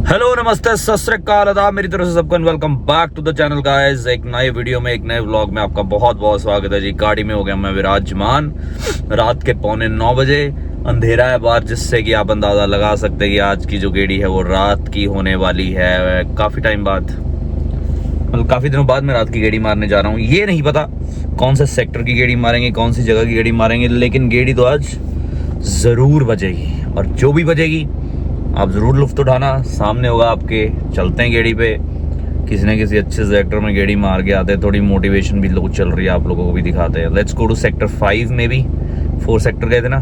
Hello नमस्ते सत श्री अकाल आदाब मेरी तरफ से सबको welcome back to the channel guys. एक नए वीडियो में एक नए व्लॉग में आपका बहुत बहुत स्वागत है जी। गाड़ी में हो गया मैं विराजमान। रात के 8:45 बजे अंधेरा है बाहर, जिससे कि आप अंदाजा लगा सकते हैं कि आज की जो गेड़ी है वो रात की होने वाली है। काफी टाइम बाद, मतलब काफी दिनों बाद मैं रात की गेड़ी मारने जा रहा हूँ। ये नहीं पता कौन से सेक्टर की गेड़ी मारेंगे, कौन सी जगह की गेड़ी मारेंगे, लेकिन गेड़ी तो आज जरूर बजेगी। और जो भी बजेगी आप ज़रूर लुफ्त उठाना। सामने होगा आपके, चलते हैं गेड़ी पे, किसी न किसी अच्छे सेक्टर में गेड़ी मार के आते हैं। थोड़ी मोटिवेशन भी लोग चल रही है, आप लोगों को भी दिखाते हैं। लेट्स गो टू सेक्टर 5 में भी 4 सेक्टर गए थे ना,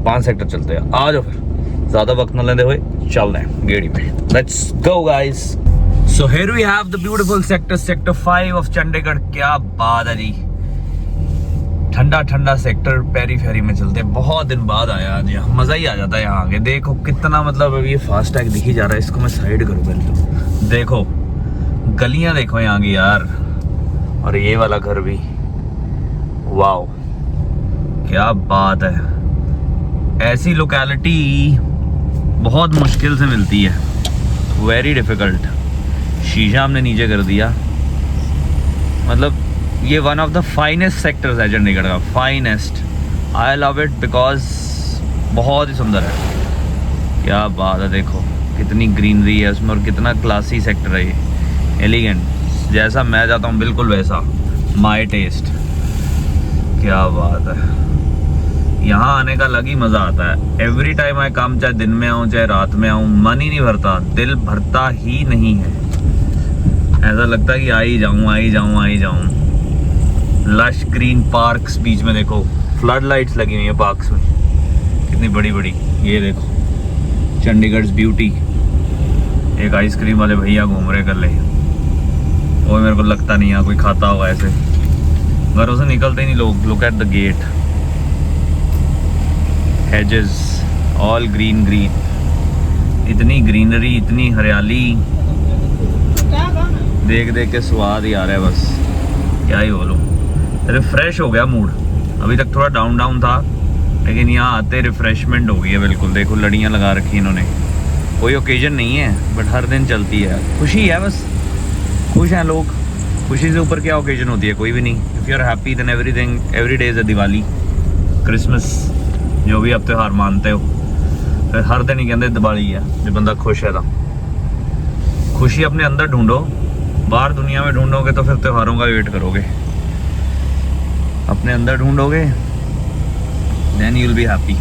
5 सेक्टर चलते हैं। आ जाओ फिर, ज़्यादा वक्त न लेते हुए चल रहे हैं गेड़ी पे। Let's go guys. So here we have the beautiful sector 5 of Chandigarh. क्या बात है जी, ठंडा ठंडा सेक्टर, पेरी फेरी में चलते हैं। बहुत दिन बाद आया आज, यहाँ मज़ा ही आ जाता है। यहाँ आके देखो कितना, मतलब ये फास्टैग दिख ही जा रहा है। इसको मैं साइड करूँ पहले तो। देखो गलियाँ देखो यहाँ की यार, और ये वाला घर भी, वाओ क्या बात है। ऐसी लोकेलिटी बहुत मुश्किल से मिलती है, वेरी डिफ़िकल्ट। शीशा हमने नीचे कर दिया, मतलब ये one of the finest sectors है चंडीगढ़ का, finest. I love it because बहुत ही सुंदर है। क्या बात है, देखो कितनी ग्रीनरी है उसमें, और कितना क्लासी सेक्टर है ये, एलिगेंट। जैसा मैं जाता हूँ बिल्कुल वैसा, माय टेस्ट। क्या बात है, यहाँ आने का अलग ही मज़ा आता है। एवरी टाइम आई कम, चाहे दिन में आऊँ चाहे रात में आऊँ, मन ही नहीं भरता, दिल भरता ही नहीं है। ऐसा लगता है कि आ ही जाऊँ आ ही जाऊँ आ ही जाऊँ। लश ग्रीन पार्क्स, बीच में देखो फ्लड लाइट्स लगी हुई है पार्क्स में, कितनी बड़ी बड़ी। ये देखो चंडीगढ़ ब्यूटी। एक आइसक्रीम वाले भैया घूम रहे कर ले, वो मेरे को लगता नहीं है कोई खाता होगा ऐसे। घरों से निकलते ही नहीं लोग। Look at the gate, hedges all green green. इतनी ग्रीनरी, इतनी हरियाली देख देख के स्वाद ही आ रहा है बस, क्या ही बोलूं। रिफ्रेश हो गया मूड। अभी तक थोड़ा डाउन डाउन था, लेकिन यहाँ आते रिफ्रेशमेंट हो गई है बिल्कुल। देखो लड़ियाँ लगा रखी इन्होंने, कोई ओकेजन नहीं है बट हर दिन चलती है। खुशी है बस, खुश हैं लोग। खुशी से ऊपर क्या ओकेजन होती है, कोई भी नहीं। If you are happy then everything, every day is a Diwali, Christmas, जो भी आप त्यौहार मानते हो। फिर हर दिन ही कहते दिवाली है, जो बंदा खुश है तो। खुशी अपने अंदर ढूंढो, बाहर दुनिया में ढूंढोगे तो फिर त्योहारों का वेट करोगे। अपने अंदर ढूंढोगे then you will be happy.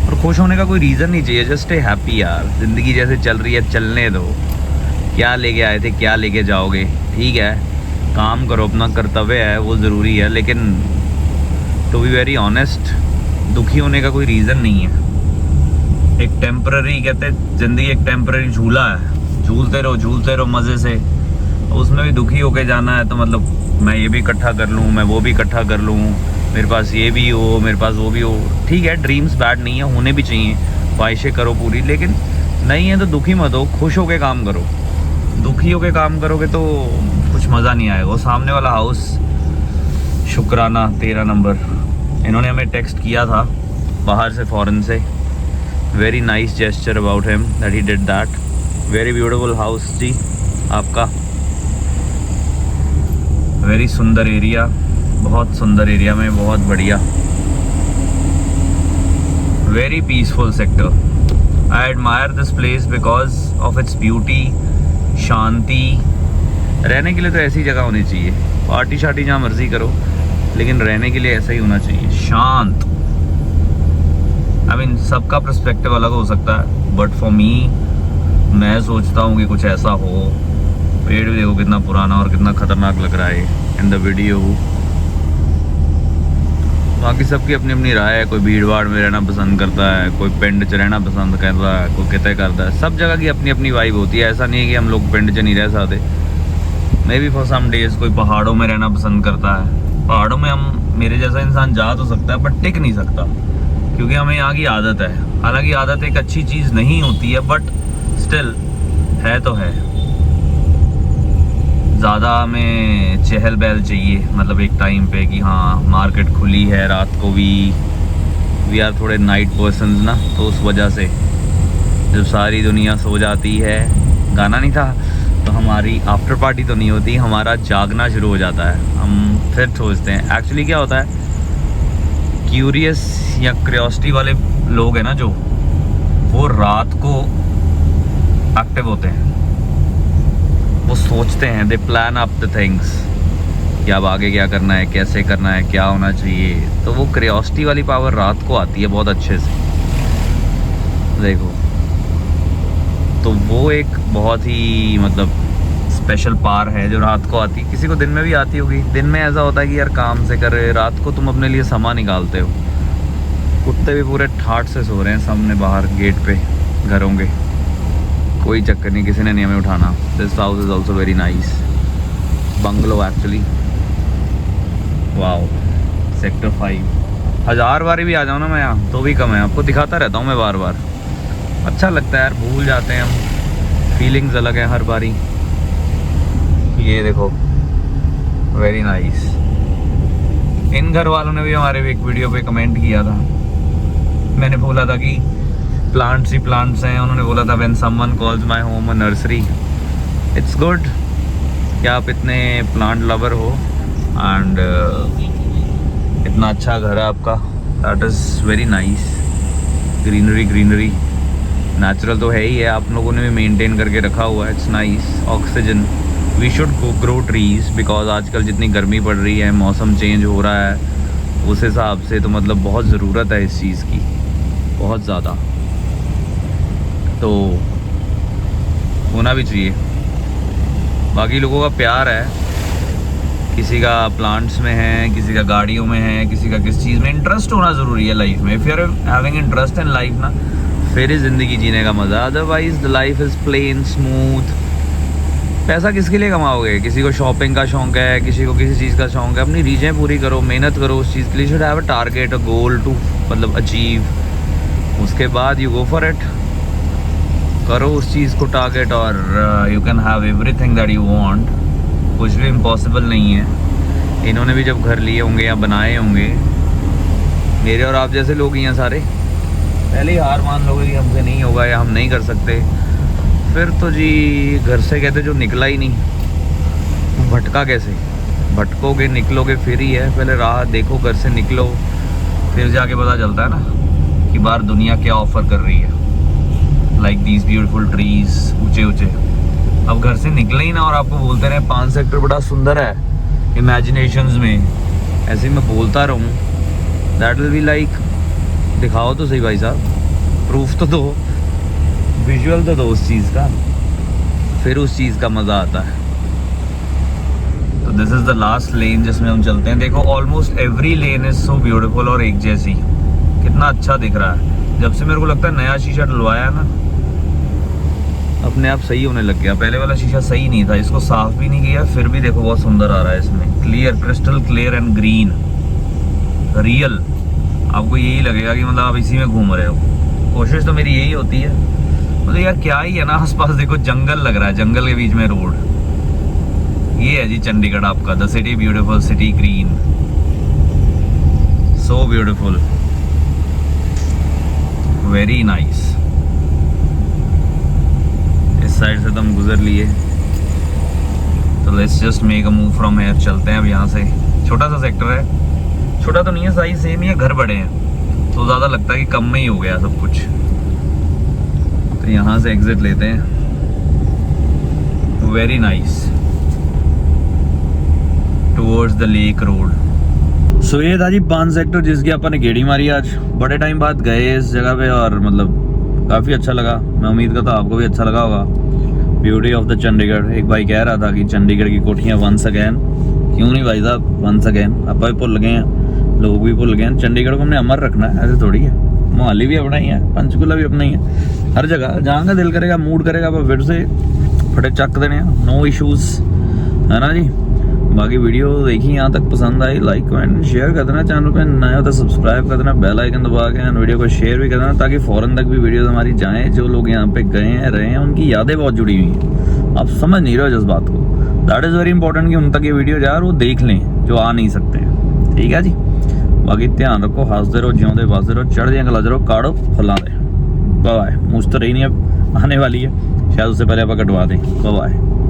और खुश होने का कोई रीज़न नहीं चाहिए, जस्ट स्टे हैप्पी यार। ज़िंदगी जैसे चल रही है चलने दो। क्या लेके आए थे, क्या लेके जाओगे, ठीक है। काम करो, अपना कर्तव्य है वो ज़रूरी है, लेकिन टू बी वेरी ऑनेस्ट, दुखी होने का कोई रीज़न नहीं है। एक टेम्पररी, कहते हैं ज़िंदगी एक टेम्पररी झूला है, झूलते रहो मज़े से। उसमें भी दुखी होके जाना है तो मतलब मैं ये भी इकट्ठा कर लूँ, मैं वो भी इकट्ठा कर लूँ, मेरे पास ये भी हो, मेरे पास वो भी हो। ठीक है, ड्रीम्स बैड नहीं है, होने भी चाहिए, ख्वाहिशें करो पूरी, लेकिन नहीं है तो दुखी मत हो, खुश होके काम करो। दुखी होके काम करोगे तो कुछ मज़ा नहीं आएगा। वो सामने वाला हाउस, शुक्राना 13 नंबर, इन्होंने हमें टेक्स्ट किया था बाहर से, फ़ॉरेन से। Very nice gesture about him that he did that. Very beautiful house जी आपका, वेरी सुंदर एरिया, बहुत सुंदर एरिया में, बहुत बढ़िया, very peaceful sector. I admire this place because of its beauty, शांति। रहने के लिए तो ऐसी जगह होनी चाहिए। पार्टी शार्टी जहाँ मर्जी करो, लेकिन रहने के लिए ऐसा ही होना चाहिए, शांत। आई मीन सबका पर्सपेक्टिव अलग हो सकता है, बट फॉर मी, मैं सोचता हूँ कि कुछ ऐसा हो। पेड़ भी देखो कितना पुराना और कितना खतरनाक लग रहा है इन द वीडियो। बाकी सबकी अपनी अपनी राय है। कोई भीड़ भाड़ में रहना पसंद करता है, कोई पिंड च रहना पसंद करता है, कोई कितने करता है। सब जगह की अपनी अपनी वाइब होती है। ऐसा नहीं है कि हम लोग पिंड च नहीं रह सकते। Maybe for some days कोई पहाड़ों में रहना पसंद करता है। पहाड़ों में हम, मेरे जैसा इंसान जा तो सकता है बट टिक नहीं सकता, क्योंकि हमें यहाँ की आदत है। हालांकि आदत एक अच्छी चीज़ नहीं होती है, बट स्टिल है तो है। ज़्यादा हमें चहल पहल चाहिए, मतलब एक टाइम पे कि हाँ मार्केट खुली है रात को भी। वी आर थोड़े नाइट पर्सन्स ना, तो उस वजह से जब सारी दुनिया सो जाती है गाना नहीं था, तो हमारी आफ्टर पार्टी तो नहीं होती, हमारा जागना शुरू हो जाता है। हम फिर सोचते हैं, एक्चुअली क्या होता है, क्यूरियस या क्यूरियोसिटी वाले लोग हैं ना जो, वो रात को एक्टिव होते हैं, वो सोचते हैं, दे प्लान अप द थिंग्स कि अब आगे क्या करना है, कैसे करना है, क्या होना चाहिए। तो वो क्यूरियोसिटी वाली पावर रात को आती है बहुत अच्छे से, देखो। तो वो एक बहुत ही मतलब स्पेशल पावर है जो रात को आती है। किसी को दिन में भी आती होगी। दिन में ऐसा होता है कि यार काम से कर रहे, रात को तुम अपने लिए समा निकालते हो। कुत्ते भी पूरे ठाट से सो रहे हैं सामने बाहर गेट पे घरों के, कोई चक्कर नहीं, किसी ने नहीं हमें उठाना। This house is also very nice bungalow actually. Wow, sector 5 1000 बारी भी आ जाओ ना मैं यहाँ तो भी कम है, आपको दिखाता रहता हूँ मैं बार बार। अच्छा लगता है यार, भूल जाते हैं हम, फीलिंग्स अलग है हर बारी। ये देखो, वेरी नाइस। इन घर वालों ने भी हमारे एक वीडियो पे कमेंट किया था। मैंने बोला था कि प्लांट्स ही प्लांट्स हैं, उन्होंने बोला था when someone calls my home a nursery. It's good कि आप इतने प्लांट लवर हो एंड इतना अच्छा घर है आपका। That is very nice. Greenery greenery natural तो है ही है, आप लोगों ने भी मेंटेन करके रखा हुआ है। It's nice. Oxygen, we should grow trees because आजकल जितनी गर्मी पड़ रही है, मौसम चेंज हो रहा है, उस हिसाब से तो मतलब बहुत ज़रूरत है इस चीज़ की, बहुत ज़्यादा। तो होना भी चाहिए। बाकी लोगों का प्यार है, किसी का प्लांट्स में है, किसी का गाड़ियों में है, किसी का किस चीज़ में। इंटरेस्ट होना ज़रूरी है लाइफ में। If you are having interest in life ना, फिर ही ज़िंदगी जीने का मज़ा। Otherwise the life is plain smooth. पैसा किसके लिए कमाओगे? किसी को शॉपिंग का शौक़ है, किसी को किसी चीज़ का शौक़ है, अपनी रीझें पूरी करो, मेहनत करो उस चीज़ के लिए। Should have a target, a goal to मतलब अचीव। उसके बाद यू गो फॉर इट, करो उस चीज़ को टारगेट, और you can have everything that you want. कुछ भी इम्पॉसिबल नहीं है। इन्होंने भी जब घर लिए होंगे या बनाए होंगे, मेरे और आप जैसे लोग ही हैं सारे, पहले ही हार मान लोगे कि हमसे नहीं होगा या हम नहीं कर सकते, फिर तो जी घर से कहते जो निकला ही नहीं, भटका कैसे? भटकोगे निकलोगे फिर ही है। पहले राह देखो, घर से निकलो, फिर जाके पता चलता है ना कि बाहर दुनिया क्या ऑफर कर रही है। लाइक दीज ब्यूटीफुल ट्रीज, ऊंचे ऊंचे। अब घर से निकले ही ना और आपको बोलते रहे 5 सेक्टर बड़ा सुंदर है इमेजिनेशंस में, ऐसे मैं बोलता रहूँ, दैट विल बी लाइक, दिखाओ तो सही भाई साहब, प्रूफ तो दो, विजुअल तो दो उस चीज़ का, फिर उस चीज़ का मज़ा आता है। तो दिस इज़ द लास्ट लेन जिसमें हम चलते हैं। देखो almost every lane is so beautiful और एक जैसी, कितना अच्छा दिख रहा है। जब से मेरे को लगता है नया शीशा डलवाया है ना, अपने आप सही होने लग गया। पहले वाला शीशा सही नहीं था, इसको साफ भी नहीं किया, फिर भी देखो बहुत सुंदर आ रहा है इसमें, clear, crystal clear and green, real. आपको यही लगेगा कि मतलब आप इसी में घूम रहे हो। कोशिश तो मेरी यही होती है। मतलब यार क्या ही है ना, आसपास देखो जंगल लग रहा है, जंगल के बीच में रोड। ये है जी चंडीगढ़ आपका, the city beautiful, city green, so beautiful, very nice. इस साइड से तो हम गुजर लिए, तो let's just make a move from here. चलते हैं अब यहाँ से। छोटा सा सेक्टर है, छोटा तो नहीं है, साइज सेम ही है, घर बड़े हैं तो ज़्यादा लगता है कि कम में ही हो गया सब कुछ। तो यहाँ से एग्जिट लेते हैं। Very nice, towards the lake road. So ये था जी 5 सेक्टर जिसकी अपन ने गेड़ी मारी आज। बड़े टाइम बाद गए इस जगह पे और मतलब काफ़ी अच्छा लगा। मैं उम्मीद करता हूँ आपको भी अच्छा लगा होगा। Beauty of the Chandigarh. एक भाई कह रहा था कि चंडीगढ़ की कोठियाँ वंस अगैन। क्यों नहीं भाई साहब, वंस अगैन। आप भी भुल गए हैं, लोग भी भुल गए हैं। चंडीगढ़ को हमने अमर रखना है, ऐसे थोड़ी है। मोहाली भी अपना ही है, पंचकुला भी अपना ही है। हर जगह जहाँ का दिल करेगा, मूड करेगा, आप फिर से फटे चक देने हैं, नो इश्यूज़, है ना जी। बाकी वीडियो देखी यहाँ तक पसंद आई, लाइक कमेंट शेयर कर देना। चैनल पे नया हो तो सब्सक्राइब कर देना, बेल आइकन दबा के वीडियो को शेयर भी कर देना, ताकि फ़ौरन तक भी वीडियोस हमारी जाएँ। जो लोग यहाँ पे गए हैं, रहे हैं, उनकी यादें बहुत जुड़ी हुई हैं। आप समझ नहीं रहे हो जिस बात को, दैट इज़ वेरी इंपॉर्टेंट कि उन तक ये वीडियो जाए और वो देख लें जो आ नहीं सकते हैं। ठीक है जी। बाकी ध्यान रखो, हंसते रहो, जिਉਂਦੇ बसते रहो, चढ़ दियां गला रहो, काड़ो फुलां दे। बाय। मुझ तो रही नहीं, अब आने वाली है। शायद उससे पहले आप कटवा दें। बाय।